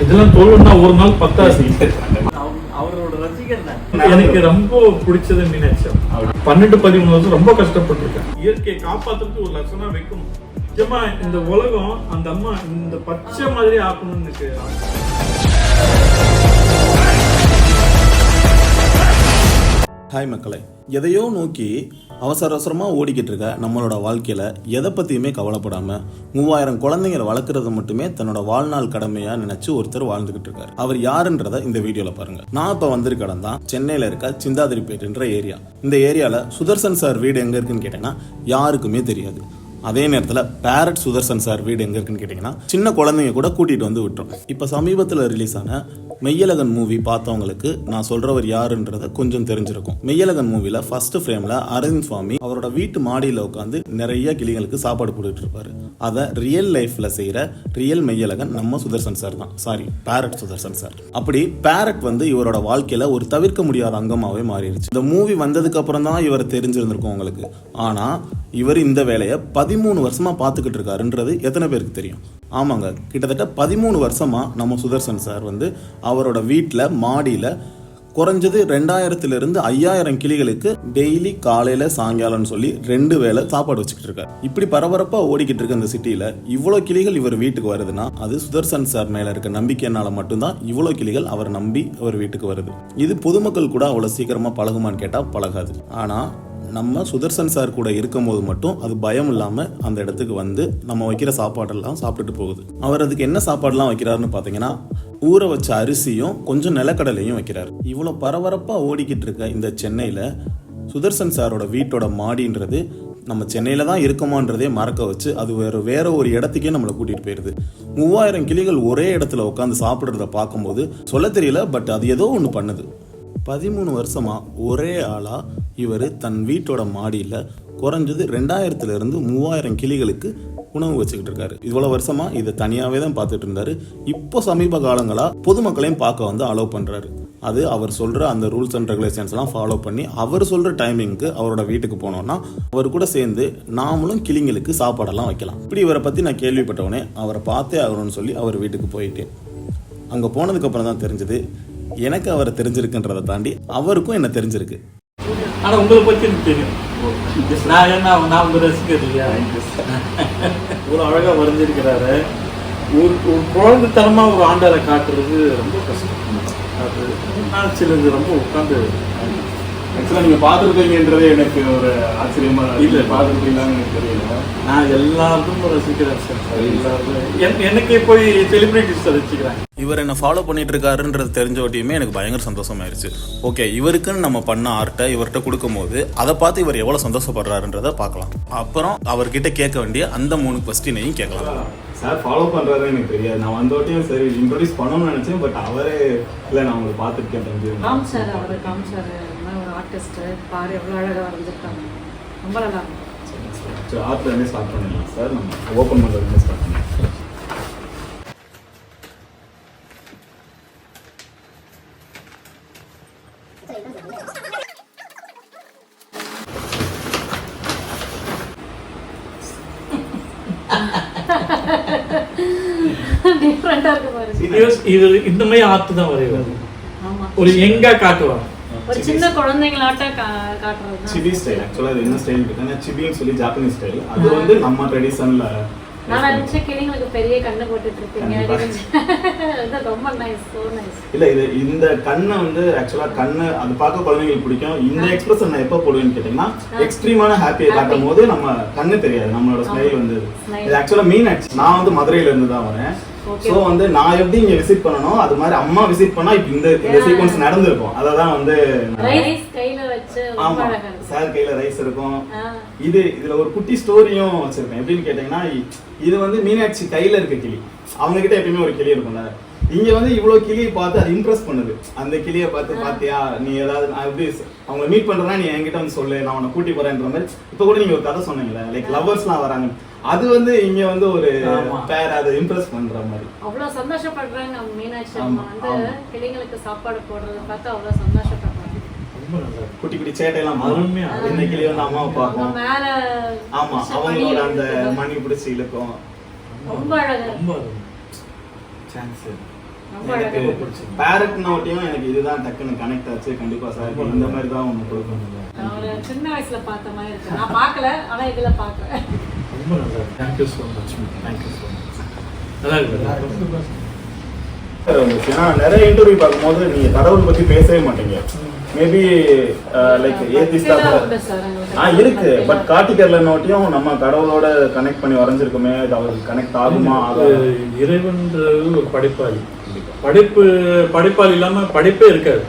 இதெல்லாம் தோல்னா ஒரு நாள் பத்தாது. அவரோட ரசிகர் தான். எனக்கு ரொம்ப பிடிச்சது மீனாட்சி. 12-13 வருஷம் ரொம்ப கஷ்டப்பட்டிருக்கேன். இயற்கையை காப்பாத்துறதுக்கு ஒரு லட்சணம் வைக்கணும். நிஜமா இந்த உலகம் அந்த அம்மா இந்த பச்சை மாதிரி ஆக்கணும்னு எனக்கு. ஹாய் மக்களே, எதையோ நோக்கி அவசர அவசரமாக ஓடிக்கிட்டு இருக்க நம்மளோட வாழ்க்கையில் எதை பற்றியுமே கவலைப்படாமல் 3000 குழந்தைங்களை வளர்க்குறது மட்டுமே தன்னோட வாழ்நாள் கடமையாக நினச்சி ஒருத்தர் வாழ்ந்துக்கிட்டு இருக்காரு. அவர் யாருன்றதை இந்த வீடியோவில் பாருங்கள். நான் இப்போ வந்திருக்க இடம் தான் சென்னையில் இருக்க சிந்தாதிரிப்பேட்டுன்ற ஏரியா. இந்த ஏரியாவில் சுதர்சன் சார் வீடு எங்கே இருக்குன்னு கேட்டீங்கன்னா யாருக்குமே தெரியாது. அதே நேரத்தில் பேரட் சுதர்சன் சார் வீடு எங்கே இருக்குன்னு கேட்டிங்கன்னா சின்ன குழந்தைங்க கூட கூட்டிகிட்டு வந்து விட்டுரும். இப்போ சமீபத்தில் ரிலீஸ் ஆன மெய்யழகன் மூவி பார்த்தவங்களுக்கு நான் சொல்கிறவர் யாருன்றதை கொஞ்சம் தெரிஞ்சிருக்கும். மெய்யழகன் மூவியில் ஃபர்ஸ்ட் ஃப்ரேமில் அரவிந்த் சுவாமி அவரோட வீட்டு மாடியில் உட்காந்து நிறைய கிளிகளுக்கு சாப்பாடு போட்டுட்டு இருப்பாரு. அதை ரியல் லைஃப்பில் செய்கிற ரியல் மெய்யழகன் நம்ம சுதர்சன் சார் தான். Sorry, parrot Sudarshan sir. அப்படி பேரட் வந்து இவரோட வாழ்க்கையில் ஒரு தவிர்க்க முடியாத அங்கமாகவே மாறிடுச்சு. இந்த மூவி வந்ததுக்கு அப்புறம் தான் இவர் தெரிஞ்சிருந்திருக்கும் உங்களுக்கு. ஆனால் இவர் இந்த வேலையை 13 வருஷமா பார்த்துக்கிட்டு இருக்காருன்றது எத்தனை பேருக்கு தெரியும்? ஆமாங்க, கிட்டத்தட்ட 13 வருஷமா நம்ம சுதர்சன் சார் வந்து அவரோட வீட்டில் மாடியில் குறைஞ்சது 2000 5000 கிளிகளுக்கு டெய்லி காலையில் சாயங்காலம்னு சொல்லி 2 வேளை சாப்பாடு வச்சுக்கிட்டு இருக்காரு. இப்படி பரபரப்பாக ஓடிக்கிட்டு இருக்க இந்த சிட்டியில் இவ்வளோ கிளிகள் இவர் வீட்டுக்கு வருதுன்னா அது சுதர்சன் சார் மேலே இருக்க நம்பிக்கையினால மட்டும்தான் இவ்வளோ கிளிகள் அவர் நம்பி அவர் வீட்டுக்கு வருது. இது பொதுமக்கள் கூட அவ்வளோ சீக்கிரமாக பழகுமான்னு கேட்டால் பழகாது. ஆனால் நம்ம சுதர்சன் சார் கூட இருக்கும் போது மட்டும் அது பயம் இல்லாமல் அந்த இடத்துக்கு வந்து நம்ம வைக்கிற சாப்பாடெல்லாம் சாப்பிட்டுட்டு போகுது. அவர் அதுக்கு என்ன சாப்பாடுலாம் வைக்கிறாருன்னு பார்த்தீங்கன்னா ஊற வச்ச அரிசியும் கொஞ்சம் நிலக்கடலையும் வைக்கிறாரு. இவ்வளோ பரபரப்பாக ஓடிக்கிட்டு இருக்க இந்த சென்னையில் சுதர்சன் சாரோட வீட்டோட மாடின்றது நம்ம சென்னையில் தான் இருக்குமான்றதே மறக்க வச்சு அது வேற ஒரு இடத்துக்கே நம்மளை கூட்டிகிட்டு போயிடுது. 3000 கிளிகள் ஒரே இடத்துல உட்காந்து சாப்பிட்றத பார்க்கும்போது சொல்ல தெரியல, பட் அது ஏதோ ஒன்று பண்ணுது. 13 வருஷமா ஒரே ஆளா இவர் தன் வீட்டோட மாடியில் குறைஞ்சது 2000 3000 கிளிகளுக்கு உணவு வச்சுக்கிட்டு இருக்காரு. இவ்வளவு வருஷமா இதை தனியாவே தான் பார்த்துட்டு இருந்தாரு. இப்போ சமீப காலங்களா பொதுமக்களையும் பார்க்க வந்து அலோவ் பண்றாரு. அது அவர் சொல்ற அந்த ரூல்ஸ் அண்ட் ரெகுலேஷன்ஸ் எல்லாம் ஃபாலோ பண்ணி அவர் சொல்ற டைமிங்க்கு அவரோட வீட்டுக்கு போனோம்னா அவர் கூட சேர்ந்து நாமளும் கிளிங்களுக்கு சாப்பாடெல்லாம் வைக்கலாம். இப்படி இவரை பத்தி நான் கேள்விப்பட்டவனே அவரை பார்த்தே ஆகணும்னு சொல்லி அவர் வீட்டுக்கு போயிட்டேன். அங்க போனதுக்கு அப்புறம் தான் தெரிஞ்சது எனக்கு அவரை தெரிஞ்சிருக்குன்றதை தாண்டி அவருக்கும் என்ன தெரிஞ்சிருக்கு. ஆனா உங்களை பத்தி எனக்கு தெரியும். நான் உங்க ரசிகர் இல்லையா? இவ்வளவு அழகா வரைஞ்சிருக்கிறாரு. ஒரு குழந்தைத்தனமா ஒரு ஆண்டாளை காட்டுறது ரொம்ப கஷ்டம். அது நான் சிலது ரொம்ப உட்காந்து ஆக்சுவலாக நீங்கள் பார்த்துருக்கீங்கன்றதே எனக்கு ஒரு ஆச்சரியமா இல்லை. பார்த்துருக்கீங்களான்னு எனக்கு தெரியல. நான் எல்லாருக்கும் ரசிக்கிறேன் சார். எல்லாரும் எனக்கு போய் செலிபிரிட்டிஸ் ரசிக்கிறாங்க. இவர் என்ன ஃபாலோ பண்ணிட்டு இருக்காருன்றது தெரிஞ்ச ஒட்டியுமே எனக்கு பயங்கர சந்தோஷமாயிருச்சு. ஓகே, இவருக்குன்னு நம்ம பண்ண ஆர்ட்டை இவர்கிட்ட கொடுக்கும் போது அதை பார்த்து இவர் எவ்வளோ சந்தோஷப்படுறாருன்றதை பார்க்கலாம். அப்புறம் அவர்கிட்ட கேட்க வேண்டிய அந்த 3 கொஸ்டினையும் கேட்கலாம். சார் ஃபாலோ பண்ணுறாரு எனக்கு தெரியாது. நான் வந்தோட்டையும் சரி இன்ட்ரோடியூஸ் பண்ணணும்னு நினச்சேன். பட் அவரே இல்லை, நான் உங்களுக்கு பார்த்துருக்கேன். காமிச்சார், அவரை காமிச்சார். ஒரு ஆர்டிஸ்ட் பாரு எவ்வளோ அழகாக வரைஞ்சிருக்காங்க. ரொம்ப நல்லா இருக்கும். ஆர்ட்லேருந்தே ஸ்டார்ட் பண்ணிடலாம் சார். நம்ம ஓப்பன் பண்ணுறதுலேருந்து ஸ்டார்ட் பண்ணலாம். டிஃபரெண்டா இருக்கு பாருங்க. இது இந்த மாதிரி ஆர்ட் தான் வரைவாரு. ஒரு எங்க காட்டுவாங்க. ஒரு சின்ன குழந்தைங்களாட்ட காட்டுறது. சிபி ஸ்டைல். ஆக்சுவலா இது என்ன ஸ்டைல் இருக்குன்னா சிபின்னு சொல்லி ஜாப்பனீஸ் ஸ்டைல். அது வந்து நம்ம ட்ரெடிஷன்ல நான் நினைச்சேன் கிளிங்களுக்கு பெரிய கண்ணு போட்டுட்டு இருப்பீங்க. ரொம்ப நைஸ், சோ நைஸ். இல்ல இது இந்த கண்ணை வந்து ஆக்சுவலா கண்ணு அது பார்க்க குழந்தைங்களுக்கு பிடிக்கும். இந்த எக்ஸ்பிரஷன் நான் எப்போ போடுவேன்னு கேட்டீங்கன்னா எக்ஸ்ட்ரீமான ஹாப்பியை காட்டும் போது நம்ம கண்ணு தெரியாது, நம்மளோட ஸ்மைல் வந்து இது ஆக்சுவலா மீனாட்சி. நான் வந்து மதுரையில இருந்து தான் வரேன். சோ வந்து நான் எப்படி இங்க விசிட் பண்ணணும் அது மாதிரி அம்மா விசிட் பண்ணா இப்ப இந்த சீக்வன்ஸ் நடந்திருக்கும். அததான் வந்து கையில வச்சு சார் கையில ரைஸ் இருக்கும். இதுல ஒரு குட்டி ஸ்டோரியும் வச்சிருக்கேன். எப்படின்னு கேட்டீங்கன்னா இது வந்து மீனாட்சி கையில இருக்க கிளி. அவங்க கிட்ட எப்பயுமே ஒரு கிளி இருக்கும்ல. இங்க வந்து இவ்வளவு கிளியை பார்த்து அது இம்ப்ரெஸ் பண்ணுது. அந்த கிளியை பார்த்து பாத்தியா நீ ஏதாவது எப்படி அவங்க மீட் பண்றதா நீ என்கிட்ட வந்து சொல்லு, நான் உன்னை கூட்டி போறேன்ற மாதிரி. இப்ப கூட நீங்க ஒரு கதை சொன்னீங்கல்ல, லைக் லவ்வர்ஸ் எல்லாம் வராங்க. அது வந்து இங்க வந்து ஒரு பேர் அதை இம்ப்ரெஸ் பண்ற மாதிரி அவ்வளவு சந்தோஷப்படுறாங்க. மீனாட்சி அம்மா வந்து கிளிங்களுக்கு சாப்பாடு போடுறத பார்த்து அவ்வளவு சந்தோஷப்படுறாங்க. குட்டி குட்டி சேட்டையெல்லாம் அருமையா. இந்த கிளி வந்து அம்மாவை பார்க்கும். ஆமா, அவங்களோட அந்த மணி பிடிச்சி இழுக்கும். ரொம்ப அழகா. ரொம்ப சான்ஸ் ரொம்ப எனக்கு அழகா பிடிச்சது. பேரட்னோட்டையும் எனக்கு இதுதான் டக்குன்னு கனெக்ட் ஆச்சு. கண்டிப்பா சார் இந்த மாதிரி தான் ஒன்று கொடுக்கணும். நான் ஒரு சின்ன வயசுல பார்த்த மாதிரி இருக்கு. நான் பார்க்கல, ஆனா இதுல பார்க்குறேன். ரொம்ப நல்லா இருக்கு. Thank you so much. Thank you so much. நல்லா இருக்கு. ஏன்னா நிறைய இன்டர்வியூ பார்க்கும்போது நீங்க கடவுள் பத்தி பேசவே மாட்டீங்க. மேபி லைக் ஏத்திஸ்டா உண்டு சார் எங்களுக்கு. இருக்கு. பட் காட்டிக்கர்லனோட்டையும் நம்ம கடவுளோட கனெக்ட் பண்ணி வரைஞ்சிருக்கோமே, அது அவருக்கு கனெக்ட் ஆகுமா? அது இறைவன்றது ஒரு படைப்பாளி. படைப்பாளி இல்லாம படைப்பே இருக்காது.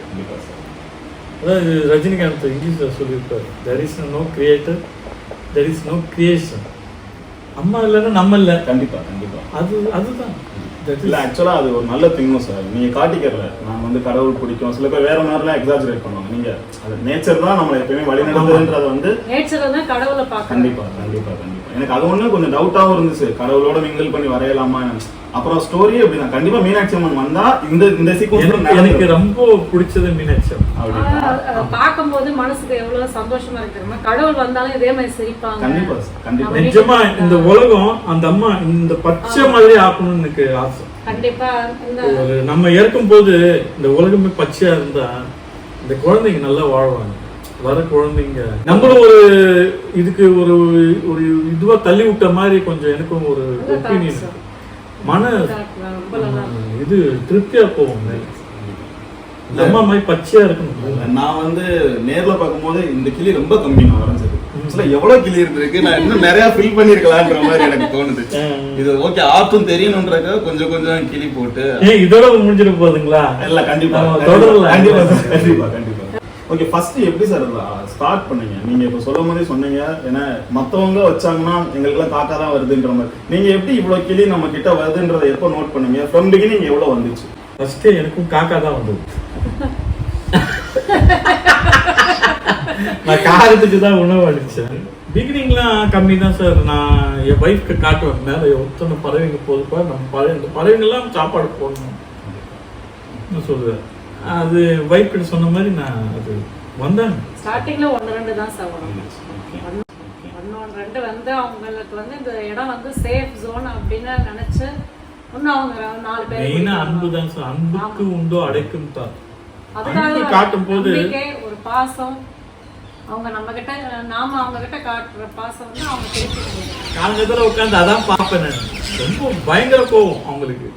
அதாவது ரஜினிகாந்த் இங்கிலீஷ்ல சொல்லியிருப்பாரு, there is no creator, there is no creation. அம்மா இல்லைன்னா நம்ம இல்லை. கண்டிப்பா அதுதான். இல்ல ஆக்சுவலா அது ஒரு நல்ல திங்கும் சார். நீங்க காட்டிக்கல நான் வந்து கடவுள் பிடிக்கும், சில பேர் வேற மாதிரிலாம் எக்ஸாஜரேட் பண்ணுவாங்க. நீங்க அது நேச்சர் தான் நம்மளை எப்பயுமே வழி நடத்துதுன்றத வந்து நேச்சர் தான் கடவுளை பார்க்கணும். கண்டிப்பா எனக்கு அது ஒண்ணு கொஞ்சம் டவுட்டாவும் இருந்துச்சு, கடவுளோட மிங்கிள் பண்ணி வரையலாமா. அப்புறம் ஸ்டோரி அப்படின்னா கண்டிப்பா மீனாட்சி அம்மன் வந்தா இந்த சீக்வன்ஸ் எனக்கு ரொம்ப பிடிச்சது மீனாட்சி அம்மன். பார்க்கும்போது மனசுக்கு எவ்வளவு சந்தோஷமா இருக்கு. கடவுள் வந்தாலும் இதே மாதிரி சிரிப்பாங்க. கண்டிப்பா நிஜமா இந்த உலகம் அந்த அம்மா இந்த பச்சை மாதிரி ஆக்கணும்னு எனக்கு ஆசை. கண்டிப்பா நம்ம இறக்கும் போது இந்த உலகமே பச்சையா இருந்தா இந்த குழந்தைங்க நல்லா வாழ்வாங்க. வர குழந்தைங்க நம்மளும் ஒரு இதுக்கு ஒரு ஒரு இதுவா தள்ளி விட்ட மாதிரி கொஞ்சம் எனக்கும் ஒரு ஒப்பீனியன், மன இது திருப்தியா போகும். நம்ம மாதிரி பச்சையா இருக்கணும். நான் வந்து நேர்ல பார்க்கும்போது இந்த கிளி ரொம்ப கம்மி நான் வரைஞ்சது. எவ்வளவு கிளி இருக்கு, நான் இன்னும் நிறைய ஃபில் பண்ணிருக்கலான்ற மாதிரி எனக்கு தோணுது. இது ஓகே ஆர்ட்டும் தெரியணும்ன்றத கொஞ்சம் கிளி போட்டு இதோட முடிஞ்சிட போகுதுங்களா? இல்ல கண்டிப்பா ஓகே. ஃபர்ஸ்ட் எப்படி சார் ஸ்டார்ட் பண்ணீங்க? நீங்க இப்ப சொல்லும் போதே சொன்னீங்க, ஏன்னா மத்தவங்க வச்சாங்கன்னா எங்களுக்கு எல்லாம் காக்கா தான் வருதுன்ற மாதிரி. நீங்க எப்படி இவ்வளவு கிளி நம்ம கிட்ட வருதுன்றதை எப்போ நோட் பண்ணீங்க? ஃப்ரம் பிகினிங் எவ்வளவு வந்துச்சு? ஃபர்ஸ்ட் எனக்கும் காக்கா தான் வந்தது. நான் காகத்துக்கு தான் உணவு அடிச்சேன். பிகினிங்லாம் கம்மி தான் சார். நான் என் ஒய்ஃப்க்கு காட்டுவேன், மேலே எத்தனை பறவைங்க போகுதுப்பா, நம்ம இந்த பறவைங்கெல்லாம் சாப்பாடு போடணும் சொல்லுவேன். அது ஒய்ஃப் கிட்ட சொன்ன மாதிரி நான் அது வந்தேன். ஸ்டார்டிங்ல 1-2 தான் சார் வரும். 1-2 வந்து அவங்களுக்கு வந்து இந்த இடம் வந்து சேஃப் ஜோன் அப்படின்னு நினைச்சு இன்னும் அவங்க 4 பேர் மெயினா அன்பு தான் சார். அன்புக்கு உண்டோ அடைக்கும் தான். அதுக்காக காட்டும் போது ஒரு பாசம் அவங்க நம்ம கிட்ட, நாம அவங்க கிட்ட காட்டுற பாசம் வந்து அவங்க தெரிஞ்சுக்கணும். காலங்கத்துல உட்காந்து அதான் பார்ப்பேன் நான். ரொம்ப பயங்கர கோவம் அவங்களுக்கு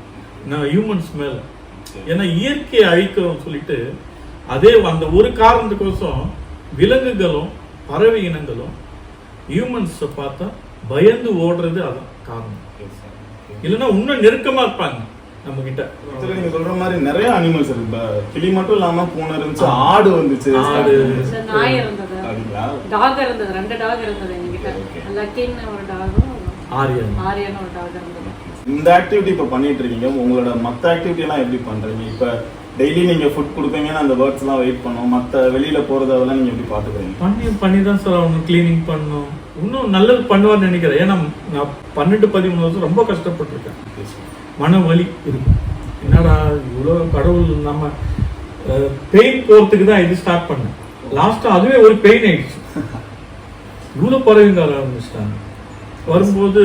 நான் ஹியூமன்ஸ் மேல. ஏன்னா இயற்கையை அழிக்கிறோம் சொல்லிட்டு அதே அந்த ஒரு காரணத்துக்கோசம் விலங்குகளும் பறவை இனங்களும் ஹியூமன்ஸை பார்த்தா பயந்து ஓடுறது அதான் காரணம். இல்லைன்னா இன்னும் நெருக்கமா இருப்பாங்க நம்ம கிட்ட. நீங்க சொல்ற மாதிரி நிறைய அனிமல்ஸ் இருக்கு. கிளி மட்டும் இல்லாம பூனை இருந்துச்சு, ஆடு வந்துச்சு, நாய் இருந்தது, டாக் இருந்தது, 2 டாக் இருந்தது எங்ககிட்ட. லக்கின்னு ஒரு டாகும், ஆரியன் ஒரு டாக் இருந்தது. இந்த ஆக்டிவிட்டி இப்ப பண்ணிட்டு இருக்கீங்க. உங்களோட மத்த ஆக்டிவிட்டி எல்லாம் எப்படி பண்றீங்க? இப்ப டெய்லி நீங்க ஃபுட் கொடுப்பீங்கன்னா அந்த பேர்ட்ஸ் எல்லாம் வெயிட் பண்ணும். மத்த வெளியில போறதெல்லாம் நீங்க எப்படி பாத்துக்கிறீங்க? பண்ணி தான் சார் அவங்க கிளீனிங் பண்ணும். இன்னும் நல்லது பண்ணுவார்னு நினைக்கிறேன். ஏன்னா நான் 12-13 வருஷம் ரொம்ப கஷ்டப்பட்டிருக்கேன். மன வலி இருக்கும். என்னடா இவ்வளோ கடவுள் நம்ம பெயின் போகிறதுக்கு தான் இது ஸ்டார்ட் பண்ணேன். லாஸ்ட்டாக அதுவே ஒரு பெயின் ஆயிடுச்சு. இவ்வளோ பறவைங்க ஆரம்பிச்சிட்டாங்க. வரும்போது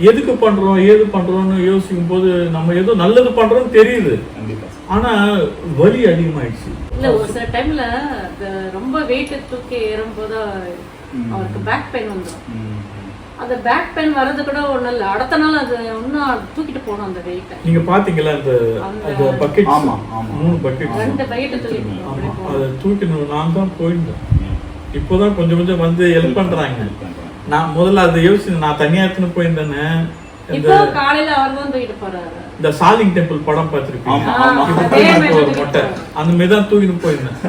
எதுக்கு பண்ணுறோம் ஏது பண்ணுறோன்னு யோசிக்கும் போது நம்ம ஏதோ நல்லது பண்ணுறோன்னு தெரியுது, ஆனால் வலி அதிகமாயிடுச்சு. இல்லை ஒரு சில டைமில் ரொம்ப வெயிட்டு தூக்கி ஏறும்போது அவருக்கு பேக் பெயின் வந்துடும். அந்த பேக் பெயின் வர்றது கூட ஒண்ணும் இல்ல, அடுத்த நாள் அது இன்னும் தூக்கிட்டு போகணும் அந்த வெயிட்டை. நீங்க பாத்தீங்களா அந்த பக்கெட்? ஆமா 3 பக்கெட் 2 பக்கெட் தூக்கிட்டு அதை தூக்கிட்டு நான் தான் போயிருந்தேன். இப்போதான் கொஞ்சம் வந்து ஹெல்ப் பண்றாங்க. நான் முதல்ல அதை யோசிச்சு நான் தனியா எடுத்துன்னு போயிருந்தேன்னு. இப்போ காலையில அவர் தான் தூக்கிட்டு போறாரு. இந்த சாலிங் டெம்பிள் படம் பார்த்திருப்பீங்க, ஒரு மொட்டை அந்த மாதிரி தான் தூக்கிட்டு போயிருந்தேன்.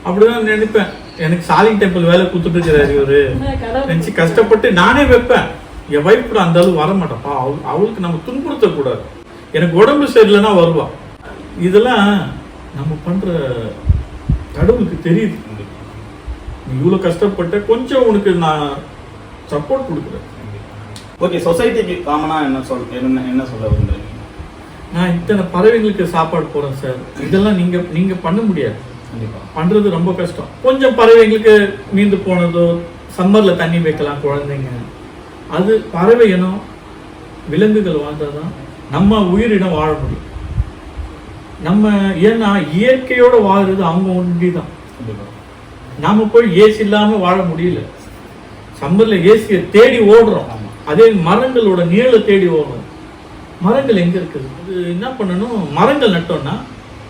அப்படிதான் நினைப்பேன், எனக்கு சாலிங் டெம்பிள் வேலை கொடுத்துட்டு இருக்கிறாரு இவரு நினைச்சு கஷ்டப்பட்டு நானே வைப்பேன். என் வைஃப் கூட அந்த அளவு வர மாட்டேன்ப்பா, அவளுக்கு நம்ம துன்புறுத்த கூடாது. எனக்கு உடம்பு சரியில்லைன்னா வருவா. இதெல்லாம் நம்ம பண்ற கடவுளுக்கு தெரியுது. நீ இவ்வளவு கஷ்டப்பட்ட, கொஞ்சம் உனக்கு நான் சப்போர்ட் கொடுக்குறேன். ஓகே, சொசைட்டிக்கு காமனா என்ன சொல்ல விரும்புறீங்க? நான் இத்தனை பறவைங்களுக்கு சாப்பாடு போறேன் சார். இதெல்லாம் நீங்க பண்ண முடியாது, பண்றது ரொம்ப கஷ்டம். கொஞ்சம் பறவைங்களுக்கு மீந்து போனதோ, சம்மர்ல தண்ணி வைக்கலாம் குழந்தைங்க. அது பறவை இனம் விலங்குகள் வாழ்ந்தாதான் நம்ம உயிரினம் வாழ முடியும். நம்ம ஏன்னா இயற்கையோட வாழ்றது அவங்க ஒண்டிதான். நாம போய் ஏசி இல்லாம வாழ முடியல. சம்மர்ல ஏசியை தேடி ஓடுறோம். அதே மரங்களோட நிழலை தேடி ஓடுறோம். மரங்கள் எங்க இருக்குது? அது என்ன பண்ணணும், மரங்கள் நட்டோம்னா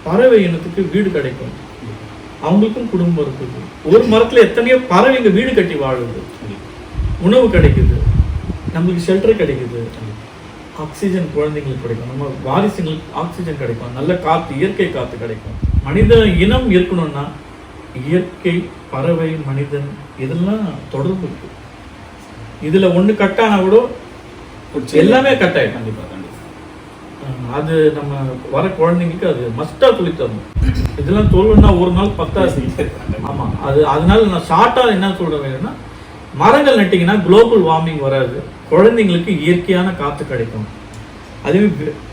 பறவை இனத்துக்கு வீடு கிடைக்கும், அவங்களுக்கும் குடும்பம் இருக்குது. ஒரு மரத்துல எத்தனையோ பறவைங்க வீடு கட்டி வாழுது, உணவு கிடைக்குது, நம்மளுக்கு ஷெல்டர் கிடைக்குது, ஆக்சிஜன் குழந்தைங்களுக்கு கிடைக்கும், நம்ம வாரிசுங்களுக்கு ஆக்சிஜன் கிடைக்கும், நல்ல காற்று, இயற்கை காற்று கிடைக்கும். மனித இனம் இருக்கணும்னா இயற்கை, பறவை, மனிதன் இதெல்லாம் தொடர்பு இருக்கு. இதுல ஒண்ணு கட்டானா கூட எல்லாமே கட்டாயிடும். கண்டிப்பா கண்டிப்பா அது நம்ம வர குழந்தைங்களுக்கு அது மஸ்டா சொல்லி தரணும். இதெல்லாம் சொல்லணும்னா ஒரு நாள் பத்தாது. ஆமா, அது அதனால நான் ஷார்ட்டா என்ன சொல்றேன்னா, மரங்கள் நட்டிங்கன்னா குளோபல் வார்மிங் வராது, குழந்தைங்களுக்கு இயற்கையான காற்று கிடைக்கும், அதே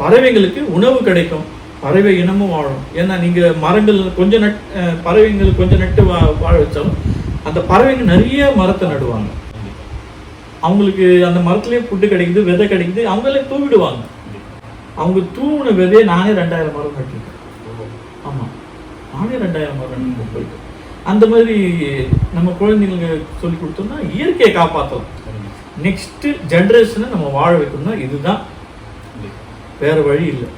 பறவைங்களுக்கு உணவு கிடைக்கும், பறவை இனமும் வாழும். ஏன்னா நீங்க மரங்கள் கொஞ்சம் பறவைங்களுக்கு கொஞ்சம் நட்டு வாழ வச்சாலும் அந்த பறவைங்க நிறைய மரத்தை நடுவாங்க. அவங்களுக்கு அந்த மரத்துலயே ஃபுட்டு கிடைக்குது, விதை கிடைக்குது, அவங்களே தூவிடுவாங்க. அவங்க தூவின விதையை நானே 2000 மரம் நட்டிருக்கேன். ஆமா, நானே 2000 மரம் போயிட்டு அந்த மாதிரி நம்ம குழந்தைங்களுக்கு சொல்லி கொடுத்தோம்னா இயற்கையை காப்பாற்றலாம். நெக்ஸ்ட் ஜெனரேஷனை நம்ம வாழ வைக்கணும்னா இதுதான், வேற வழி இல்லை.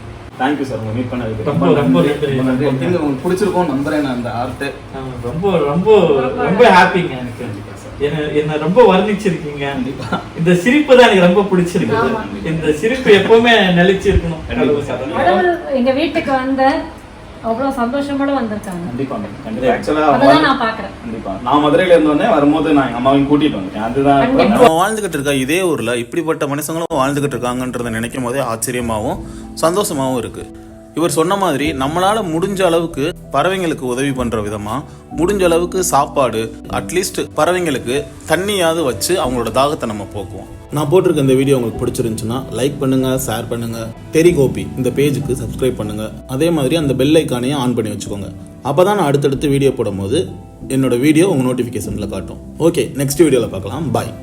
தேங்க்யூ சார், மீட் பண்ணதுக்கு ரொம்ப ரொம்ப நன்றி. உங்களுக்கு பிடிச்சிருக்கும் நம்புறேன். நான் அந்த ஆர்ட் ரொம்ப ரொம்ப ரொம்ப ஹாப்பிங்க. எனக்கு என்ன ரொம்ப வர்ணிச்சிருக்கீங்க. இந்த சிரிப்பு தான் எனக்கு ரொம்ப பிடிச்சிருக்கு. இந்த சிரிப்பு எப்பவுமே நிலைச்சிருக்கணும். எங்க வீட்டுக்கு வந்த அவ்வளவு சந்தோஷமோட வந்திருக்காங்க. கண்டிப்பா கண்டிப்பா. ஆக்சுவலா நான் பாக்குறேன். கண்டிப்பா நான் மதுரையில இருந்தோடனே வரும்போது நான் எங்க அம்மாவையும் கூட்டிட்டு வந்தேன். அதுதான் நம்ம வாழ்ந்துகிட்டு இருக்க இதே ஊர்ல இப்படிப்பட்ட மனுஷங்களும் வாழ்ந்துகிட்டு இருக்காங்கன்றத நினைக்கும் போதே ஆச்சரியமாவும் சந்தோஷமாவும் இருக்கு. இவர் சொன்ன மாதிரி நம்மளால முடிஞ்ச அளவுக்கு பறவைங்களுக்கு உதவி பண்ற விதமா முடிஞ்ச அளவுக்கு சாப்பாடு, அட்லீஸ்ட் பறவைங்களுக்கு தண்ணியாவது வச்சு அவங்களோட தாகத்தை நம்ம போக்குவோம். நான் போட்டிருக்க இந்த வீடியோ உங்களுக்கு பிடிச்சிருந்துச்சுன்னா லைக் பண்ணுங்க, ஷேர் பண்ணுங்க, டெரிகோபி இந்த பேஜுக்கு சப்ஸ்கிரைப் பண்ணுங்க. அதே மாதிரி அந்த பெல் ஐக்கானையும் ஆன் பண்ணி வச்சுக்கோங்க. அப்பதான் நான் அடுத்தடுத்து வீடியோ போடும் போது என்னோட வீடியோ உங்க நோட்டிபிகேஷன்ல காட்டும். ஓகே, நெக்ஸ்ட் வீடியோல பார்க்கலாம். பாய்.